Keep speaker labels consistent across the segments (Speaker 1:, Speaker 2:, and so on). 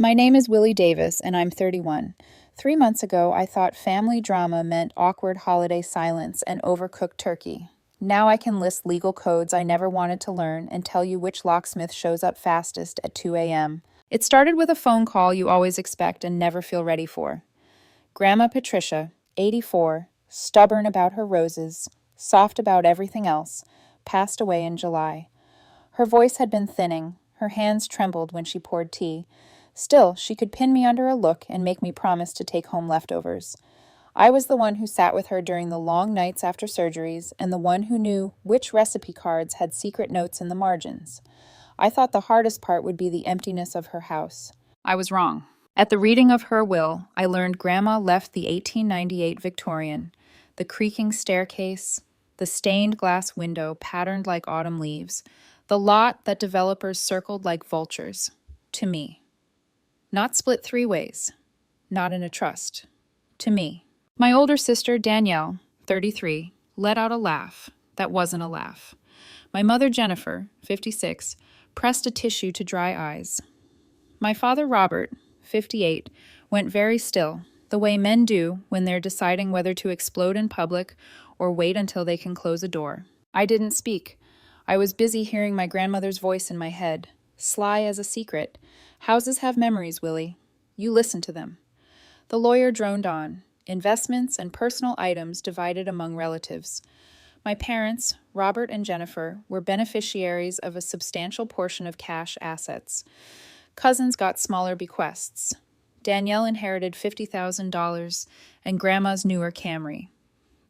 Speaker 1: My name is Willie Davis, and I'm 31. 3 months ago, I thought family drama meant awkward holiday silence and overcooked turkey. Now I can list legal codes I never wanted to learn and tell you which locksmith shows up fastest at 2 a.m. It started with a phone call you always expect and never feel ready for. Grandma Patricia, 84, stubborn about her roses, soft about everything else, passed away in July. Her voice had been thinning, her hands trembled when she poured tea. Still, she could pin me under a look and make me promise to take home leftovers. I was the one who sat with her during the long nights after surgeries and the one who knew which recipe cards had secret notes in the margins. I thought the hardest part would be the emptiness of her house. I was wrong. At the reading of her will, I learned Grandma left the 1898 Victorian, the creaking staircase, the stained glass window patterned like autumn leaves, the lot that developers circled like vultures, to me. Not split 3 ways, not in a trust, to me. My older sister, Danielle, 33, let out a laugh that wasn't a laugh. My mother, Jennifer, 56, pressed a tissue to dry eyes. My father, Robert, 58, went very still, the way men do when they're deciding whether to explode in public or wait until they can close a door. I didn't speak. I was busy hearing my grandmother's voice in my head, sly as a secret. Houses have memories, Willie. You listen to them. The lawyer droned on, investments and personal items divided among relatives. My parents, Robert and Jennifer, were beneficiaries of a substantial portion of cash assets. Cousins got smaller bequests. Danielle inherited $50,000 and Grandma's newer Camry.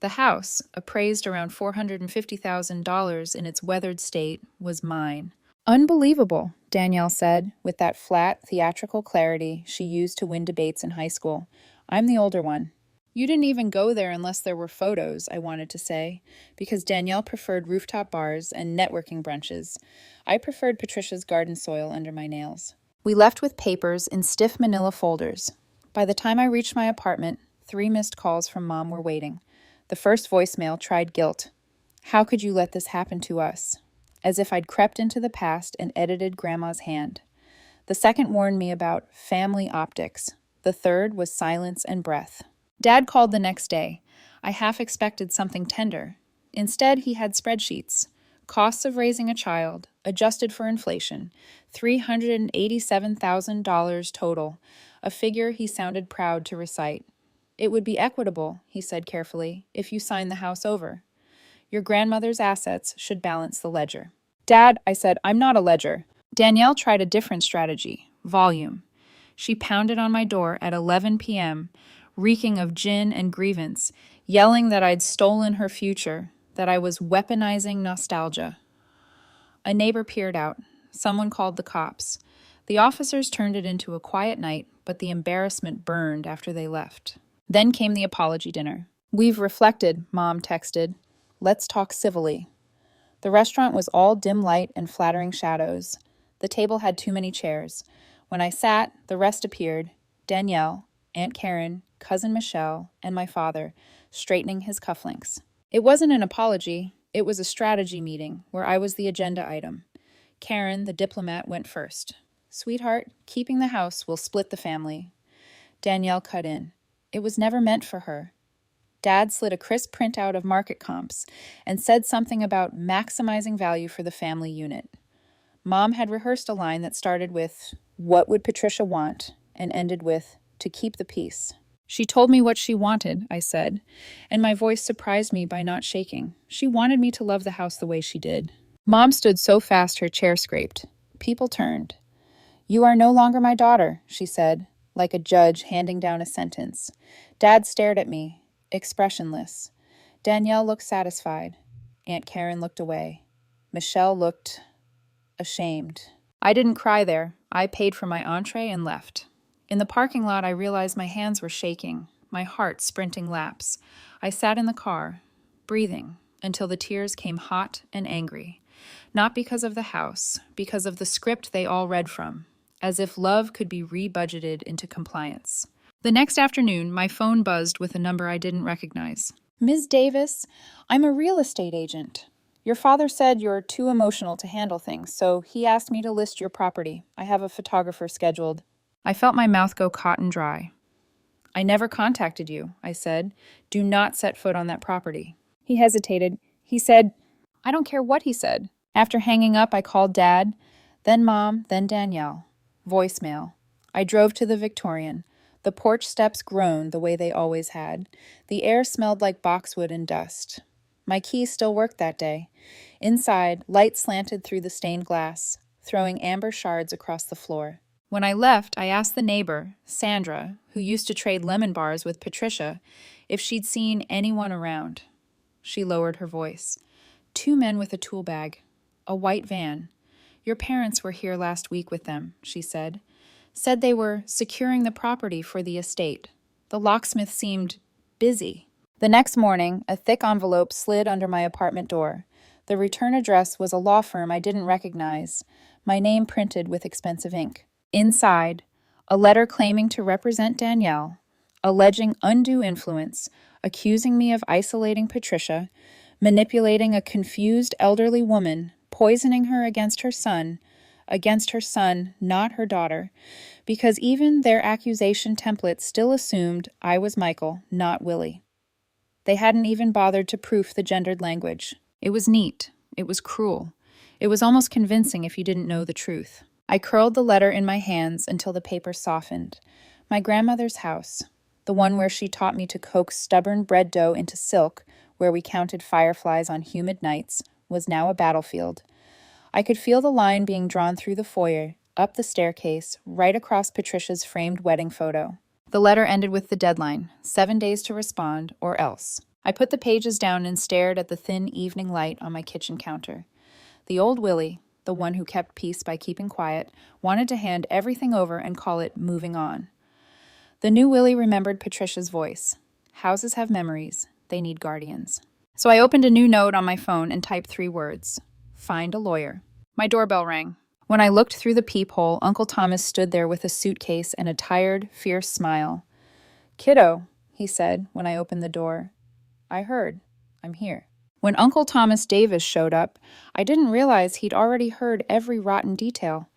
Speaker 1: The house, appraised around $450,000 in its weathered state, was mine. Unbelievable, Danielle said, with that flat, theatrical clarity she used to win debates in high school. I'm the older one. You didn't even go there unless there were photos, I wanted to say, because Danielle preferred rooftop bars and networking brunches. I preferred Patricia's garden soil under my nails. We left with papers in stiff manila folders. By the time I reached my apartment, 3 missed calls from Mom were waiting. The first voicemail tried guilt. How could you let this happen to us? As if I'd crept into the past and edited Grandma's hand. The second warned me about family optics. The third was silence and breath. Dad called the next day. I half expected something tender. Instead, he had spreadsheets. Costs of raising a child, adjusted for inflation, $387,000 total, a figure he sounded proud to recite. It would be equitable, he said carefully, if you sign the house over. Your grandmother's assets should balance the ledger. Dad, I said, I'm not a ledger. Danielle tried a different strategy, volume. She pounded on my door at 11 p.m., reeking of gin and grievance, yelling that I'd stolen her future, that I was weaponizing nostalgia. A neighbor peered out. Someone called the cops. The officers turned it into a quiet night, but the embarrassment burned after they left. Then came the apology dinner. We've reflected, Mom texted. Let's talk civilly. The restaurant was all dim light and flattering shadows. The table had too many chairs. When I sat, the rest appeared. Danielle, Aunt Karen, Cousin Michelle, and my father, straightening his cufflinks. It wasn't an apology. It was a strategy meeting where I was the agenda item. Karen, the diplomat, went first. Sweetheart, keeping the house will split the family. Danielle cut in. It was never meant for her. Dad slid a crisp printout of market comps and said something about maximizing value for the family unit. Mom had rehearsed a line that started with, "What would Patricia want?" and ended with, "To keep the peace." She told me what she wanted, I said, and my voice surprised me by not shaking. She wanted me to love the house the way she did. Mom stood so fast her chair scraped. People turned. "You are no longer my daughter," she said, like a judge handing down a sentence. Dad stared at me, expressionless. Danielle looked satisfied. Aunt Karen looked away. Michelle looked ashamed. I didn't cry there. I paid for my entree and left. In the parking lot, I realized my hands were shaking, my heart sprinting laps. I sat in the car, breathing, until the tears came hot and angry. Not because of the house, because of the script they all read from, as if love could be rebudgeted into compliance. The next afternoon, my phone buzzed with a number I didn't recognize. Ms. Davis, I'm a real estate agent. Your father said you're too emotional to handle things, so he asked me to list your property. I have a photographer scheduled. I felt my mouth go cotton dry. I never contacted you, I said. Do not set foot on that property. He hesitated. He said, I don't care what he said. After hanging up, I called Dad, then Mom, then Danielle. Voicemail. I drove to the Victorian. The porch steps groaned the way they always had. The air smelled like boxwood and dust. My key still worked that day. Inside, light slanted through the stained glass, throwing amber shards across the floor. When I left, I asked the neighbor, Sandra, who used to trade lemon bars with Patricia, if she'd seen anyone around. She lowered her voice. 2 men with a tool bag. A white van. Your parents were here last week with them, she said. Said they were securing the property for the estate. The locksmith seemed busy. The next morning, a thick envelope slid under my apartment door. The return address was a law firm I didn't recognize, my name printed with expensive ink. Inside, a letter claiming to represent Danielle, alleging undue influence, accusing me of isolating Patricia, manipulating a confused elderly woman, poisoning her against her son, not her daughter, because even their accusation template still assumed I was Michael, not Willie. They hadn't even bothered to proof the gendered language. It was neat. It was cruel. It was almost convincing if you didn't know the truth. I curled the letter in my hands until the paper softened. My grandmother's house, the one where she taught me to coax stubborn bread dough into silk, where we counted fireflies on humid nights, was now a battlefield. I could feel the line being drawn through the foyer, up the staircase, right across Patricia's framed wedding photo. The letter ended with the deadline, 7 days to respond, or else. I put the pages down and stared at the thin evening light on my kitchen counter. The old Willie, the one who kept peace by keeping quiet, wanted to hand everything over and call it moving on. The new Willie remembered Patricia's voice. Houses have memories. They need guardians. So I opened a new note on my phone and typed 3 words. Find a lawyer. My doorbell rang. When I looked through the peephole, Uncle Thomas stood there with a suitcase and a tired, fierce smile. Kiddo, he said when I opened the door. I heard. I'm here. When Uncle Thomas Davis showed up, I didn't realize he'd already heard every rotten detail.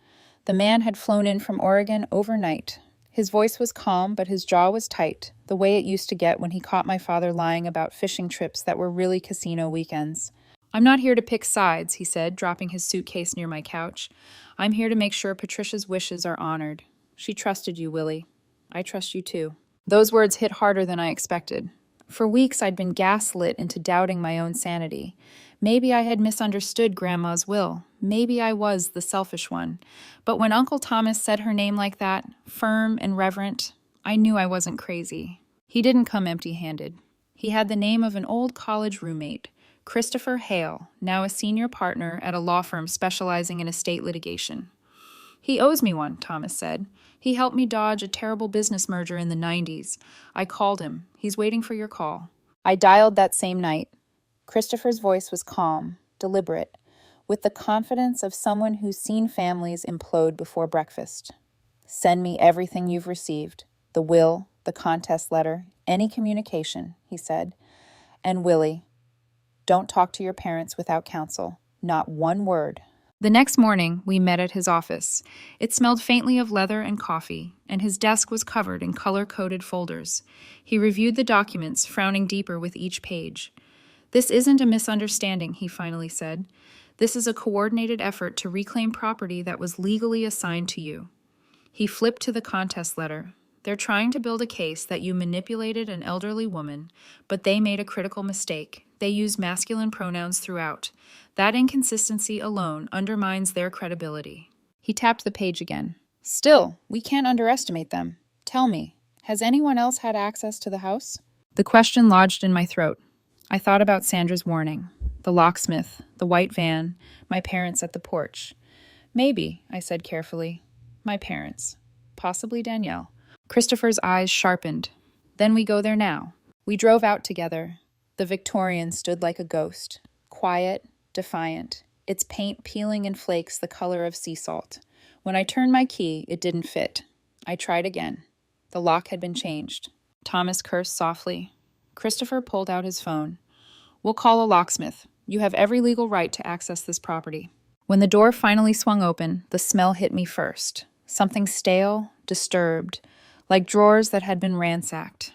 Speaker 1: The man had flown in from Oregon overnight. His voice was calm, but his jaw was tight, the way it used to get when he caught my father lying about fishing trips that were really casino weekends. I'm not here to pick sides, he said, dropping his suitcase near my couch. I'm here to make sure Patricia's wishes are honored. She trusted you, Willie. I trust you too. Those words hit harder than I expected. For weeks, I'd been gaslit into doubting my own sanity. Maybe I had misunderstood Grandma's will. Maybe I was the selfish one. But when Uncle Thomas said her name like that, firm and reverent, I knew I wasn't crazy. He didn't come empty-handed. He had the name of an old college roommate, Christopher Hale, now a senior partner at a law firm specializing in estate litigation. He owes me one, Thomas said. He helped me dodge a terrible business merger in the 90s. I called him. He's waiting for your call. I dialed that same night. Christopher's voice was calm, deliberate, with the confidence of someone who's seen families implode before breakfast. Send me everything you've received, the will, the contest letter, any communication, he said. And Willie, don't talk to your parents without counsel. Not one word. The next morning, we met at his office. It smelled faintly of leather and coffee, and his desk was covered in color-coded folders. He reviewed the documents, frowning deeper with each page. This isn't a misunderstanding, he finally said. This is a coordinated effort to reclaim property that was legally assigned to you. He flipped to the contest letter. They're trying to build a case that you manipulated an elderly woman, but they made a critical mistake. They used masculine pronouns throughout. That inconsistency alone undermines their credibility. He tapped the page again. Still, we can't underestimate them. Tell me, has anyone else had access to the house? The question lodged in my throat. I thought about Sandra's warning. The locksmith, the white van, my parents at the porch. Maybe, I said carefully. My parents. Possibly Danielle. Christopher's eyes sharpened. Then we go there now. We drove out together. The Victorian stood like a ghost. Quiet, defiant. Its paint peeling in flakes the color of sea salt. When I turned my key, it didn't fit. I tried again. The lock had been changed. Thomas cursed softly. Christopher pulled out his phone. We'll call a locksmith. You have every legal right to access this property. When the door finally swung open, the smell hit me first. Something stale, disturbed, like drawers that had been ransacked.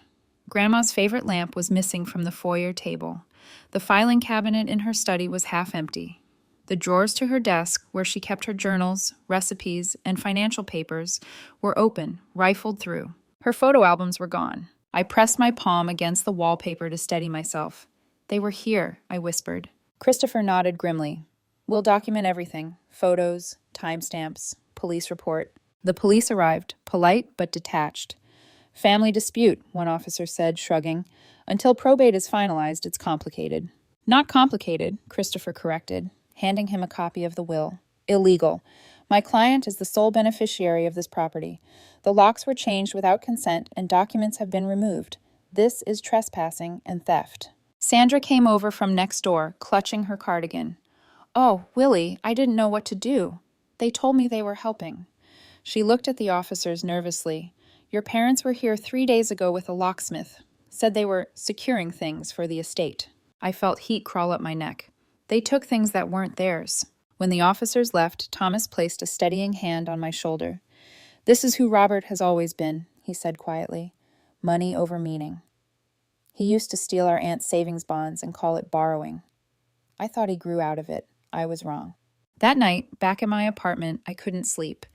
Speaker 1: Grandma's favorite lamp was missing from the foyer table. The filing cabinet in her study was half empty. The drawers to her desk, where she kept her journals, recipes, and financial papers, were open, rifled through. Her photo albums were gone. I pressed my palm against the wallpaper to steady myself. "They were here," I whispered. Christopher nodded grimly. "We'll document everything. Photos, timestamps, police report." The police arrived, polite but detached. "Family dispute," one officer said, shrugging. "Until probate is finalized, it's complicated." "Not complicated," Christopher corrected, handing him a copy of the will. "Illegal. My client is the sole beneficiary of this property. The locks were changed without consent and documents have been removed. This is trespassing and theft." Sandra came over from next door, clutching her cardigan. "Oh, Willie, I didn't know what to do. They told me they were helping." She looked at the officers nervously. "Your parents were here 3 days ago with a locksmith. Said they were securing things for the estate." I felt heat crawl up my neck. They took things that weren't theirs. When the officers left, Thomas placed a steadying hand on my shoulder. "This is who Robert has always been," he said quietly. "Money over meaning. He used to steal our aunt's savings bonds and call it borrowing. I thought he grew out of it. I was wrong." That night, back in my apartment, I couldn't sleep.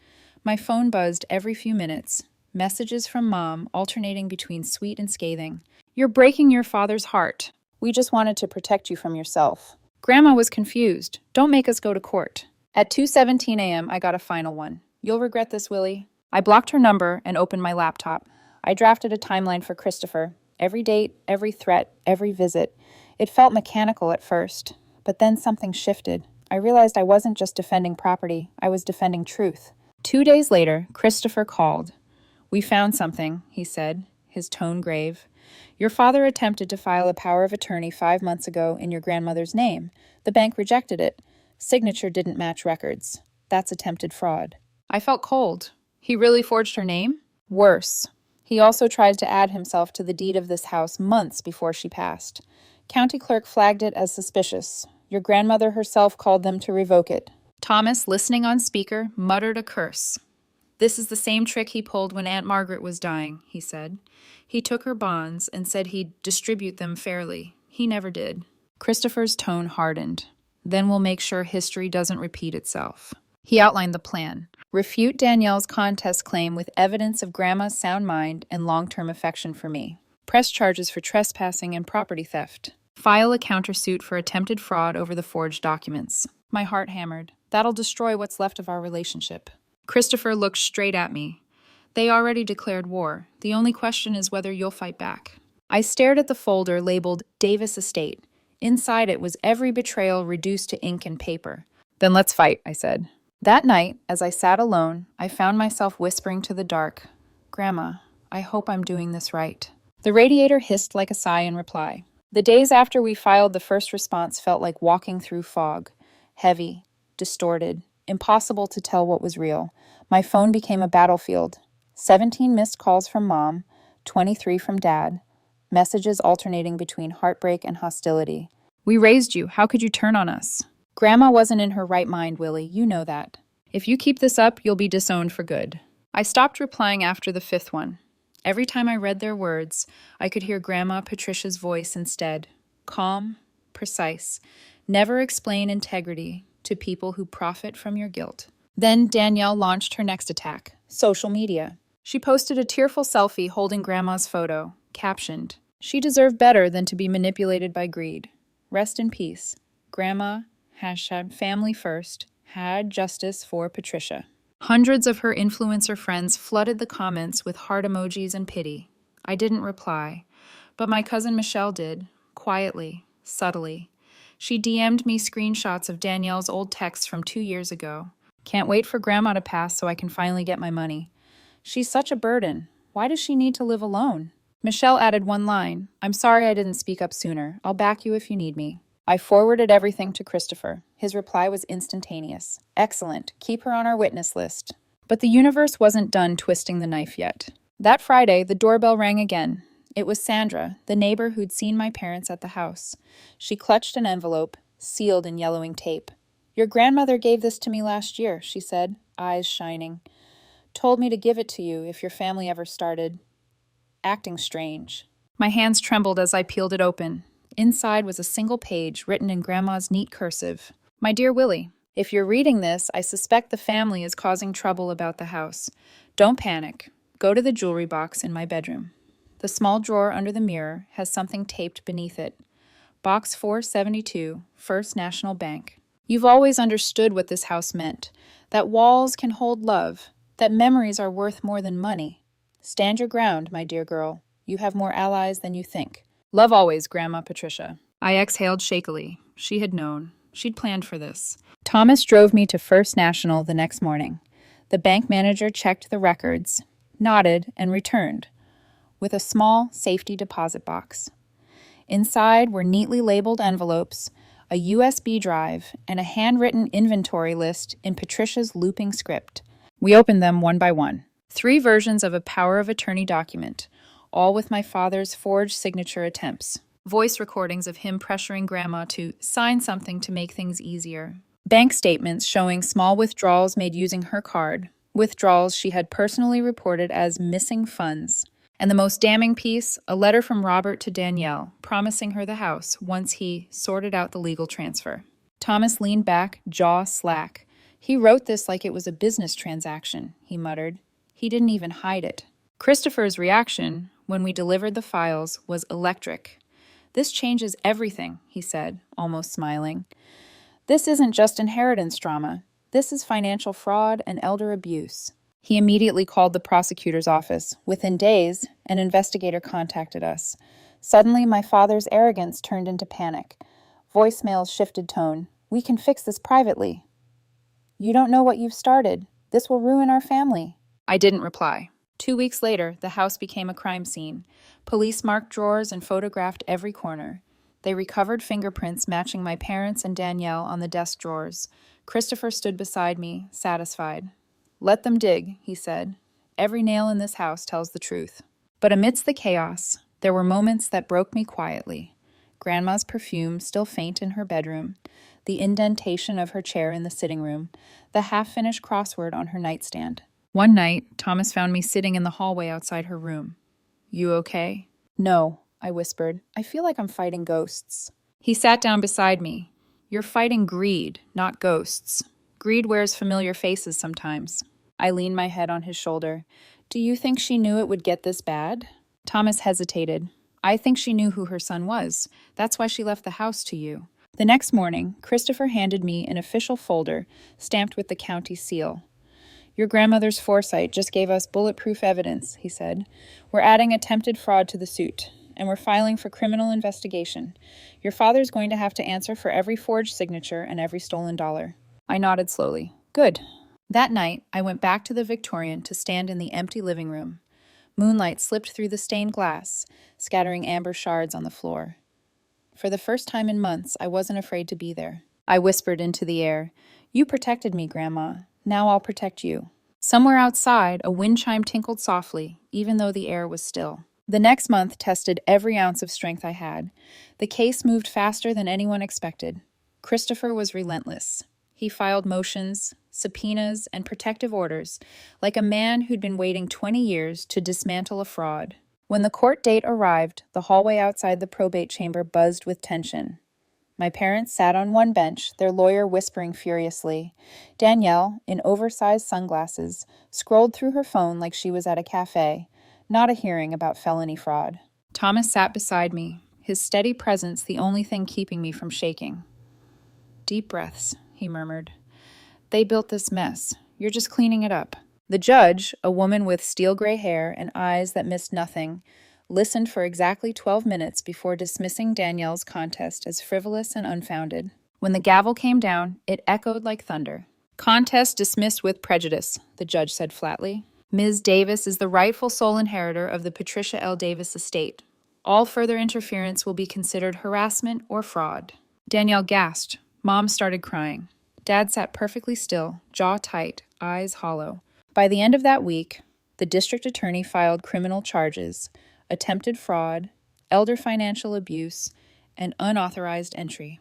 Speaker 1: My phone buzzed every few minutes. Messages from Mom, alternating between sweet and scathing. "You're breaking your father's heart. We just wanted to protect you from yourself." Grandma was confused. "Don't make us go to court." At 2:17 a.m., I got a final one. "You'll regret this, Willie." I blocked her number and opened my laptop. I drafted a timeline for Christopher. Every date, every threat, every visit. It felt mechanical at first, but then something shifted. I realized I wasn't just defending property, I was defending truth. 2 days later, Christopher called. "We found something," he said, his tone grave. "Your father attempted to file a power of attorney 5 months ago in your grandmother's name. The bank rejected it. Signature didn't match records. That's attempted fraud." I felt cold. He really forged her name? Worse. He also tried to add himself to the deed of this house months before she passed. County clerk flagged it as suspicious. Your grandmother herself called them to revoke it. Thomas, listening on speaker, muttered a curse. "This is the same trick he pulled when Aunt Margaret was dying," he said. "He took her bonds and said he'd distribute them fairly. He never did." Christopher's tone hardened. "Then we'll make sure history doesn't repeat itself." He outlined the plan. Refute Danielle's contest claim with evidence of Grandma's sound mind and long-term affection for me. Press charges for trespassing and property theft. File a countersuit for attempted fraud over the forged documents. My heart hammered. That'll destroy what's left of our relationship. Christopher looked straight at me. "They already declared war. The only question is whether you'll fight back." I stared at the folder labeled Davis Estate. Inside it was every betrayal reduced to ink and paper. "Then let's fight," I said. That night, as I sat alone, I found myself whispering to the dark, "Grandma, I hope I'm doing this right." The radiator hissed like a sigh in reply. The days after we filed the first response felt like walking through fog. Heavy, distorted, impossible to tell what was real. My phone became a battlefield. 17 missed calls from Mom, 23 from Dad. Messages alternating between heartbreak and hostility. "We raised you. How could you turn on us?" "Grandma wasn't in her right mind, Willie. You know that. If you keep this up, you'll be disowned for good." I stopped replying after the 5th one. Every time I read their words, I could hear Grandma Patricia's voice instead. Calm, precise. Never explain integrity to people who profit from your guilt. Then Danielle launched her next attack, social media. She posted a tearful selfie holding Grandma's photo, captioned, "She deserved better than to be manipulated by greed. Rest in peace. Grandma, #family first, had justice for Patricia." Hundreds of her influencer friends flooded the comments with heart emojis and pity. I didn't reply, but my cousin Michelle did, quietly, subtly. She DM'd me screenshots of Danielle's old texts from 2 years ago. "Can't wait for Grandma to pass so I can finally get my money. She's such a burden. Why does she need to live alone?" Michelle added one line, "I'm sorry I didn't speak up sooner. I'll back you if you need me." I forwarded everything to Christopher. His reply was instantaneous. "Excellent. Keep her on our witness list." But the universe wasn't done twisting the knife yet. That Friday, the doorbell rang again. It was Sandra, the neighbor who'd seen my parents at the house. She clutched an envelope, sealed in yellowing tape. "Your grandmother gave this to me last year," she said, eyes shining. Told me to give it to you if your family ever started acting strange. My hands trembled as I peeled it open. Inside was a single page written in Grandma's neat cursive. My dear Willie, if you're reading this, I suspect the family is causing trouble about the house. Don't panic. Go to the jewelry box in my bedroom. The small drawer under the mirror has something taped beneath it. Box 472, First National Bank. You've always understood what this house meant, that walls can hold love, that memories are worth more than money. Stand your ground, my dear girl. You have more allies than you think. Love always, Grandma Patricia. I exhaled shakily. She had known. She'd planned for this. Thomas drove me to First National the next morning. The bank manager checked the records, nodded, and returned, with a small safety deposit box. Inside were neatly labeled envelopes, a USB drive, and a handwritten inventory list in Patricia's looping script. We opened them one by one. 3 versions of a power of attorney document, all with my father's forged signature attempts. Voice recordings of him pressuring Grandma to sign something to make things easier. Bank statements showing small withdrawals made using her card, withdrawals she had personally reported as missing funds. And the most damning piece, a letter from Robert to Danielle, promising her the house once he sorted out the legal transfer. Thomas leaned back, jaw slack. He wrote this like it was a business transaction, he muttered. He didn't even hide it. Christopher's reaction, when we delivered the files, was electric. This changes everything, he said, almost smiling. This isn't just inheritance drama. This is financial fraud and elder abuse. He immediately called the prosecutor's office. Within days, an investigator contacted us. Suddenly, my father's arrogance turned into panic. Voicemails shifted tone. We can fix this privately. You don't know what you've started. This will ruin our family. I didn't reply. 2 weeks later, the house became a crime scene. Police marked drawers and photographed every corner. They recovered fingerprints matching my parents and Danielle on the desk drawers. Christopher stood beside me, satisfied. Let them dig, he said. Every nail in this house tells the truth. But amidst the chaos, there were moments that broke me quietly. Grandma's perfume still faint in her bedroom, the indentation of her chair in the sitting room, the half-finished crossword on her nightstand. One night, Thomas found me sitting in the hallway outside her room. You okay? No, I whispered. I feel like I'm fighting ghosts. He sat down beside me. You're fighting greed, not ghosts. Greed wears familiar faces sometimes. I leaned my head on his shoulder. Do you think she knew it would get this bad? Thomas hesitated. I think she knew who her son was. That's why she left the house to you. The next morning, Christopher handed me an official folder stamped with the county seal. Your grandmother's foresight just gave us bulletproof evidence, he said. We're adding attempted fraud to the suit, and we're filing for criminal investigation. Your father's going to have to answer for every forged signature and every stolen dollar. I nodded slowly. Good. That night, I went back to the Victorian to stand in the empty living room. Moonlight slipped through the stained glass, scattering amber shards on the floor. For the first time in months, I wasn't afraid to be there. I whispered into the air, You protected me, Grandma. Now I'll protect you. Somewhere outside, a wind chime tinkled softly, even though the air was still. The next month tested every ounce of strength I had. The case moved faster than anyone expected. Christopher was relentless. He filed motions, subpoenas, and protective orders, like a man who'd been waiting 20 years to dismantle a fraud. When the court date arrived, the hallway outside the probate chamber buzzed with tension. My parents sat on one bench, their lawyer whispering furiously. Danielle, in oversized sunglasses, scrolled through her phone like she was at a cafe, not a hearing about felony fraud. Thomas sat beside me, his steady presence the only thing keeping me from shaking. Deep breaths, he murmured. They built this mess. You're just cleaning it up. The judge, a woman with steel gray hair and eyes that missed nothing, listened for exactly 12 minutes before dismissing Danielle's contest as frivolous and unfounded. When the gavel came down, it echoed like thunder. Contest dismissed with prejudice, the judge said flatly. Ms. Davis is the rightful sole inheritor of the Patricia L. Davis estate. All further interference will be considered harassment or fraud. Danielle gasped. Mom started crying. Dad sat perfectly still, jaw tight, eyes hollow. By the end of that week, the district attorney filed criminal charges, attempted fraud, elder financial abuse, and unauthorized entry.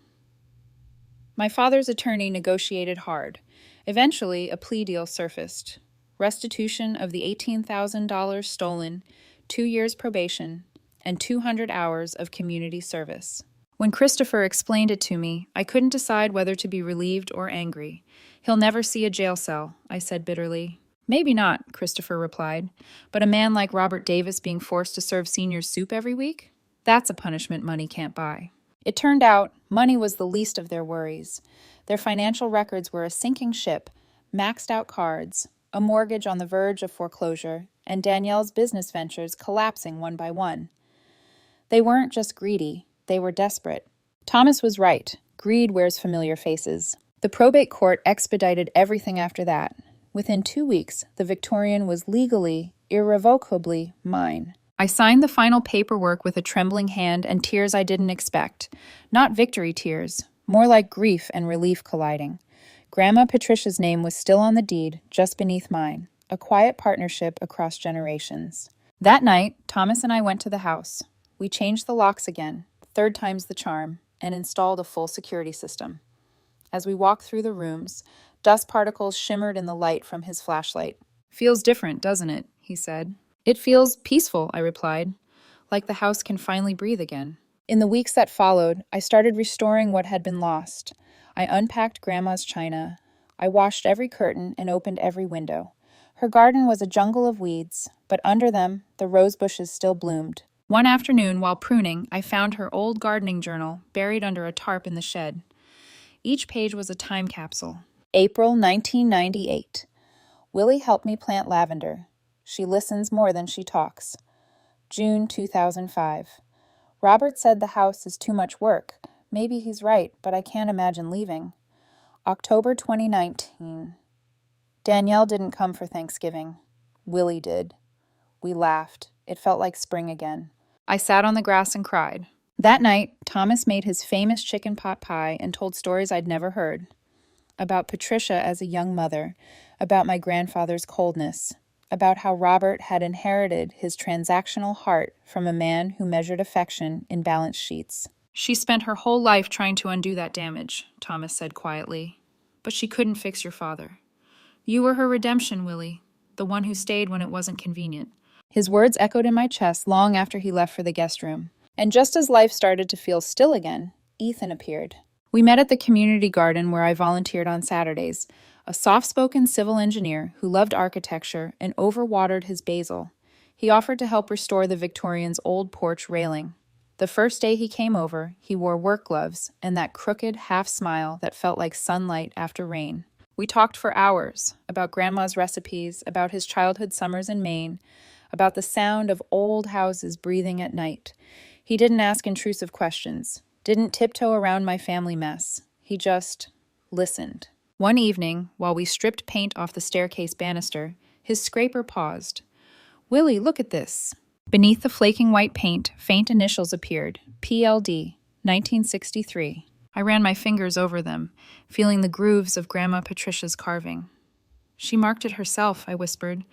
Speaker 1: My father's attorney negotiated hard. Eventually, a plea deal surfaced. restitution of the $18,000 stolen, 2 years probation, and 200 hours of community service. When Christopher explained it to me, I couldn't decide whether to be relieved or angry. He'll never see a jail cell, I said bitterly. Maybe not, Christopher replied, but a man like Robert Davis being forced to serve seniors soup every week? That's a punishment money can't buy. It turned out money was the least of their worries. Their financial records were a sinking ship, maxed out cards, a mortgage on the verge of foreclosure, and Danielle's business ventures collapsing one by one. They weren't just greedy, they were desperate. Thomas was right. Greed wears familiar faces. The probate court expedited everything after that. Within 2 weeks, the Victorian was legally, irrevocably mine. I signed the final paperwork with a trembling hand and tears I didn't expect. Not victory tears, more like grief and relief colliding. Grandma Patricia's name was still on the deed, just beneath mine, a quiet partnership across generations. That night, Thomas and I went to the house. We changed the locks again, 3rd time's the charm, and installed a full security system. As we walked through the rooms, dust particles shimmered in the light from his flashlight. "Feels different, doesn't it?" he said. "It feels peaceful," I replied, "like the house can finally breathe again." In the weeks that followed, I started restoring what had been lost. I unpacked Grandma's china. I washed every curtain and opened every window. Her garden was a jungle of weeds, but under them, the rose bushes still bloomed. One afternoon, while pruning, I found her old gardening journal buried under a tarp in the shed. Each page was a time capsule. April 1998. Willie helped me plant lavender. She listens more than she talks. June 2005. Robert said the house is too much work. Maybe he's right, but I can't imagine leaving. October 2019. Danielle didn't come for Thanksgiving. Willie did. We laughed. It felt like spring again. I sat on the grass and cried. That night, Thomas made his famous chicken pot pie and told stories I'd never heard. About Patricia as a young mother, about my grandfather's coldness, about how Robert had inherited his transactional heart from a man who measured affection in balance sheets. "She spent her whole life trying to undo that damage," Thomas said quietly. "But she couldn't fix your father. You were her redemption, Willie, the one who stayed when it wasn't convenient." His words echoed in my chest long after he left for the guest room. And just as life started to feel still again, Ethan appeared. We met at the community garden where I volunteered on Saturdays, a soft-spoken civil engineer who loved architecture and overwatered his basil. He offered to help restore the Victorian's old porch railing. The first day he came over, he wore work gloves and that crooked half-smile that felt like sunlight after rain. We talked for hours about Grandma's recipes, about his childhood summers in Maine, about the sound of old houses breathing at night. He didn't ask intrusive questions, didn't tiptoe around my family mess. He just listened. One evening, while we stripped paint off the staircase banister, his scraper paused. "Willie, look at this." Beneath the flaking white paint, faint initials appeared. PLD, 1963. I ran my fingers over them, feeling the grooves of Grandma Patricia's carving. "She marked it herself," I whispered,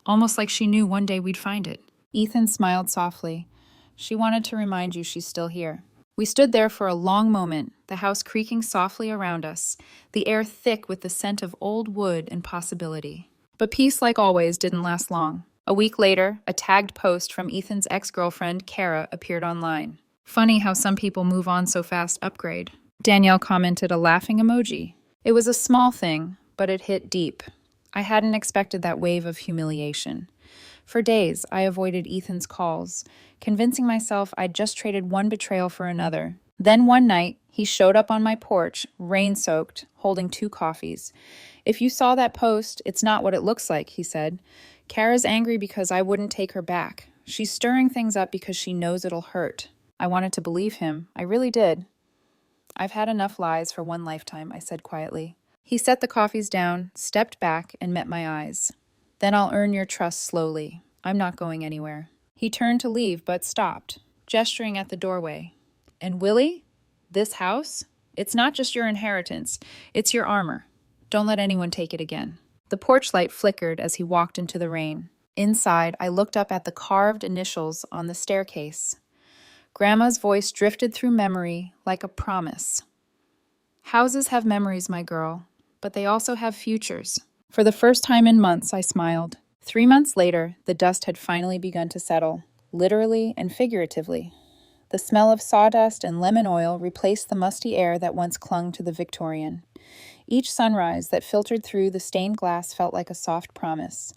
Speaker 1: almost like she knew one day we'd find it. Ethan smiled softly. "She wanted to remind you she's still here." We stood there for a long moment, the house creaking softly around us, the air thick with the scent of old wood and possibility. But peace, like always, didn't last long. A week later, a tagged post from Ethan's ex-girlfriend, Kara, appeared online. "Funny how some people move on so fast, upgrade." Danielle commented a laughing emoji. It was a small thing, but it hit deep. I hadn't expected that wave of humiliation. For days, I avoided Ethan's calls, convincing myself I'd just traded one betrayal for another. Then one night, he showed up on my porch, rain-soaked, holding 2 coffees. "If you saw that post, it's not what it looks like," he said. "Kara's angry because I wouldn't take her back. She's stirring things up because she knows it'll hurt." I wanted to believe him. I really did. "I've had enough lies for one lifetime," I said quietly. He set the coffees down, stepped back, and met my eyes. "Then I'll earn your trust slowly. I'm not going anywhere." He turned to leave, but stopped, gesturing at the doorway. "And Willie, this house? It's not just your inheritance. It's your armor. Don't let anyone take it again." The porch light flickered as he walked into the rain. Inside, I looked up at the carved initials on the staircase. Grandma's voice drifted through memory like a promise. "Houses have memories, my girl, but they also have futures. For the first time in months, I smiled. 3 months later, the dust had finally begun to settle, literally and figuratively. The smell of sawdust and lemon oil replaced the musty air that once clung to the Victorian. Each sunrise that filtered through the stained glass felt like a soft promise.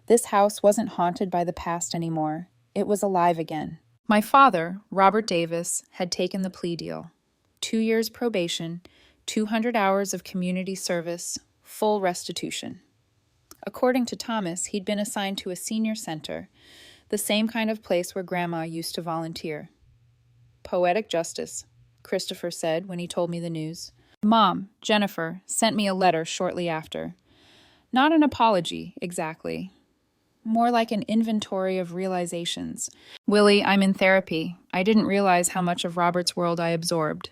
Speaker 1: This house wasn't haunted by the past anymore. It was alive again. My father, Robert Davis, had taken the plea deal. 2 years probation, 200 hours of community service, full restitution. According to Thomas, he'd been assigned to a senior center, the same kind of place where Grandma used to volunteer. Poetic justice, Christopher said when he told me the news. Mom, Jennifer, sent me a letter shortly after. Not an apology, exactly. More like an inventory of realizations. Willie, I'm in therapy. I didn't realize how much of Robert's world I absorbed.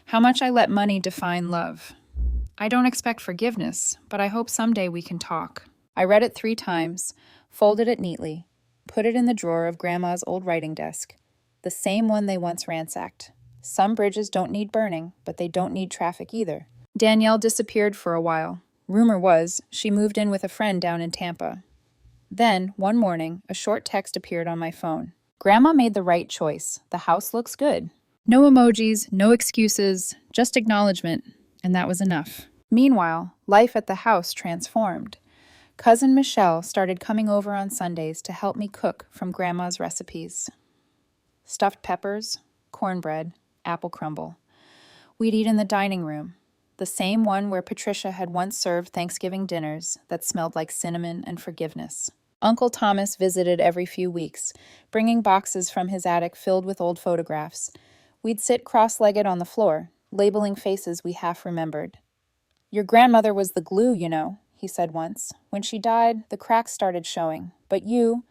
Speaker 1: How much I let money define love. I don't expect forgiveness, but I hope someday we can talk. I read it 3 times, folded it neatly, put it in the drawer of Grandma's old writing desk, the same one they once ransacked. Some bridges don't need burning, but they don't need traffic either. Danielle disappeared for a while. Rumor was she moved in with a friend down in Tampa. Then, one morning, a short text appeared on my phone. Grandma made the right choice. The house looks good. No emojis, no excuses, just acknowledgement, and that was enough. Meanwhile, life at the house transformed. Cousin Michelle started coming over on Sundays to help me cook from Grandma's recipes. Stuffed peppers, cornbread, apple crumble. We'd eat in the dining room, the same one where Patricia had once served Thanksgiving dinners that smelled like cinnamon and forgiveness. Uncle Thomas visited every few weeks, bringing boxes from his attic filled with old photographs. We'd sit cross-legged on the floor, labeling faces we half remembered. Your grandmother was the glue, you know, he said once. When she died, the cracks started showing. But you,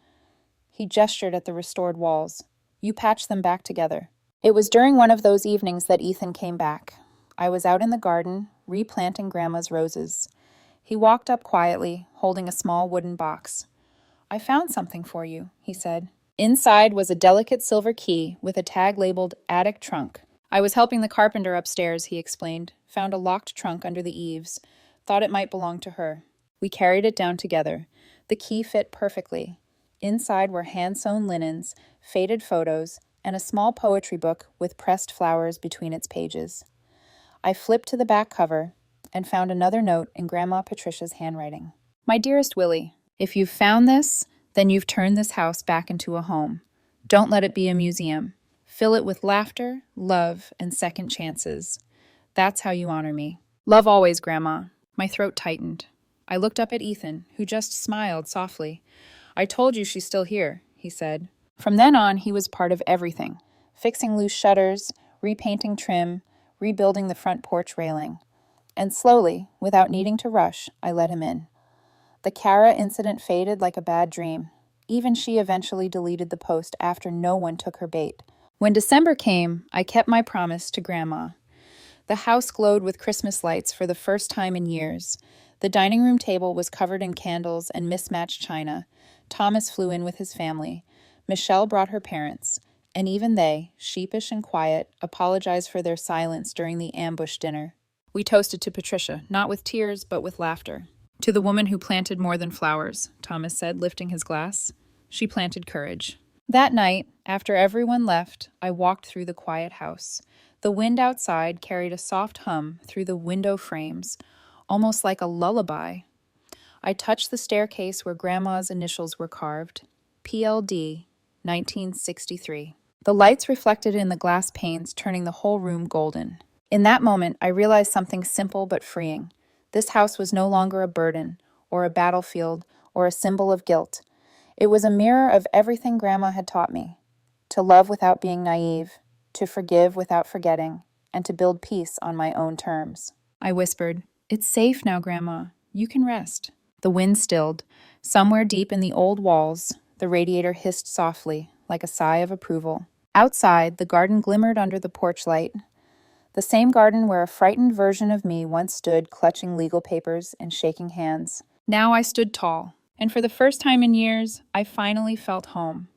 Speaker 1: he gestured at the restored walls, you patched them back together. It was during one of those evenings that Ethan came back. I was out in the garden, replanting Grandma's roses. He walked up quietly, holding a small wooden box. I found something for you, he said. Inside was a delicate silver key with a tag labeled attic trunk. I was helping the carpenter upstairs, he explained. Found a locked trunk under the eaves. Thought it might belong to her. We carried it down together. The key fit perfectly. Inside were hand-sewn linens, faded photos, and a small poetry book with pressed flowers between its pages. I flipped to the back cover and found another note in Grandma Patricia's handwriting. My dearest Willie, if you've found this, then you've turned this house back into a home. Don't let it be a museum. Fill it with laughter, love, and second chances. That's how you honor me. Love always, Grandma. My throat tightened. I looked up at Ethan, who just smiled softly. I told you she's still here, he said. From then on, he was part of everything. Fixing loose shutters, repainting trim, rebuilding the front porch railing. And slowly, without needing to rush, I let him in. The Kara incident faded like a bad dream. Even she eventually deleted the post after no one took her bait. When December came, I kept my promise to Grandma. The house glowed with Christmas lights for the first time in years. The dining room table was covered in candles and mismatched china. Thomas flew in with his family. Michelle brought her parents, and even they, sheepish and quiet, apologized for their silence during the ambush dinner. We toasted to Patricia, not with tears, but with laughter. To the woman who planted more than flowers, Thomas said, lifting his glass. She planted courage. That night, after everyone left, I walked through the quiet house. The wind outside carried a soft hum through the window frames, almost like a lullaby. I touched the staircase where Grandma's initials were carved. PLD, 1963. The lights reflected in the glass panes, turning the whole room golden. In that moment, I realized something simple but freeing. This house was no longer a burden, or a battlefield, or a symbol of guilt. It was a mirror of everything Grandma had taught me. To love without being naive, to forgive without forgetting, and to build peace on my own terms. I whispered, "It's safe now, Grandma. You can rest." The wind stilled. Somewhere deep in the old walls, the radiator hissed softly, like a sigh of approval. Outside, the garden glimmered under the porch light. The same garden where a frightened version of me once stood clutching legal papers and shaking hands. Now I stood tall, and for the first time in years, I finally felt home.